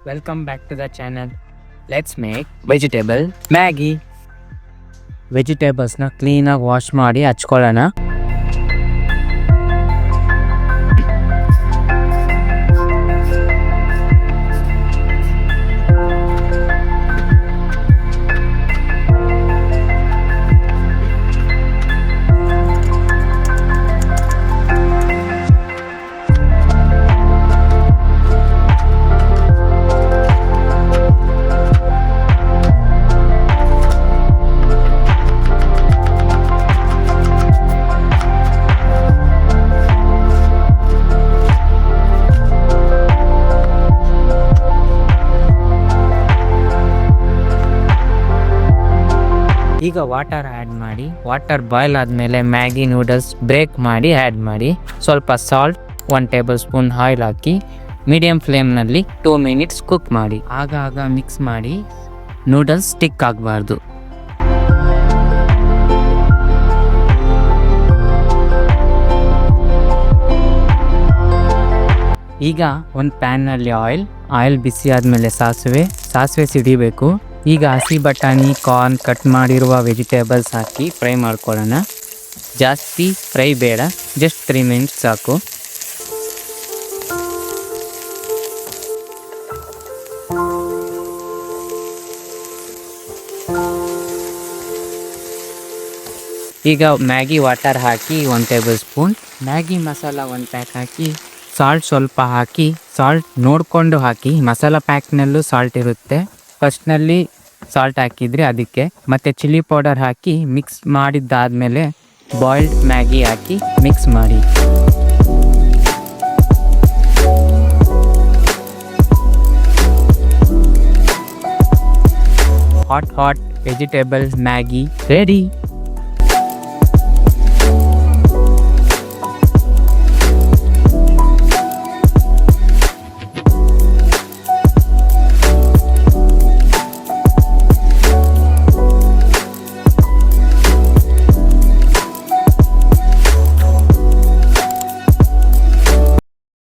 Welcome back to the channel. Let's make vegetable Maggi. ವೆಜಿಟೇಬಲ್ಸ್ನ ಕ್ಲೀನಾಗಿ wash ಮಾಡಿ ಹಚ್ಕೊಳ್ಳೋಣ. ಈಗ water add ಮಾಡಿ, ವಾಟರ್ ಬಾಯ್ಲ್ ಆದಮೇಲೆ ಮ್ಯಾಗಿ ನೂಡಲ್ಸ್ ಬ್ರೇಕ್ ಮಾಡಿ ಆ್ಯಡ್ ಮಾಡಿ, ಸ್ವಲ್ಪ ಸಾಲ್ಟ್, 1 ಟೇಬಲ್ ಸ್ಪೂನ್ ಆಯಿಲ್ ಹಾಕಿ ಮೀಡಿಯಮ್ ಫ್ಲೇಮ್ನಲ್ಲಿ 2 ಮಿನಿಟ್ಸ್ ಕುಕ್ ಮಾಡಿ. ಆಗ ಮಿಕ್ಸ್ ಮಾಡಿ, ನೂಡಲ್ಸ್ ಸ್ಟಿಕ್ ಆಗಬಾರ್ದು. ಈಗ ಒಂದು ಪ್ಯಾನ್ನಲ್ಲಿ ಆಯಿಲ್ ಬಿಸಿ ಆದಮೇಲೆ ಸಾಸಿವೆ ಸಿಡಿಬೇಕು. ಈಗ ಹಸಿ ಬಟಾಣಿ, ಕಾರ್ನ್, ಕಟ್ ಮಾಡಿರುವ ವೆಜಿಟೇಬಲ್ಸ್ ಹಾಕಿ ಫ್ರೈ ಮಾಡ್ಕೊಳ್ಳೋಣ. ಜಾಸ್ತಿ ಫ್ರೈ ಬೇಡ, ಜಸ್ಟ್ 3 ಮಿನಿಟ್ಸ್ ಸಾಕು. ಈಗ ಮ್ಯಾಗಿ ವಾಟರ್ ಹಾಕಿ 1 tablespoon, Maggi masala 1 pack ಹಾಕಿ, ಸಾಲ್ಟ್ ಸ್ವಲ್ಪ ಹಾಕಿ, ಸಾಲ್ಟ್ ನೋಡಿಕೊಂಡು ಹಾಕಿ. ಮಸಾಲ ಪ್ಯಾಕ್ನಲ್ಲೂ ಸಾಲ್ಟ್ ಇರುತ್ತೆ, ಫಸ್ಟ್ನಲ್ಲಿ ಸಾಲ್ಟ್ ಹಾಕಿದರೆ ಅದಕ್ಕೆ. ಮತ್ತು ಚಿಲ್ಲಿ ಪೌಡರ್ ಹಾಕಿ ಮಿಕ್ಸ್ ಮಾಡಿದ್ದಾದಮೇಲೆ ಬಾಯ್ಲ್ಡ್ ಮ್ಯಾಗಿ ಹಾಕಿ ಮಿಕ್ಸ್ ಮಾಡಿ. Hot vegetable Maggi ready.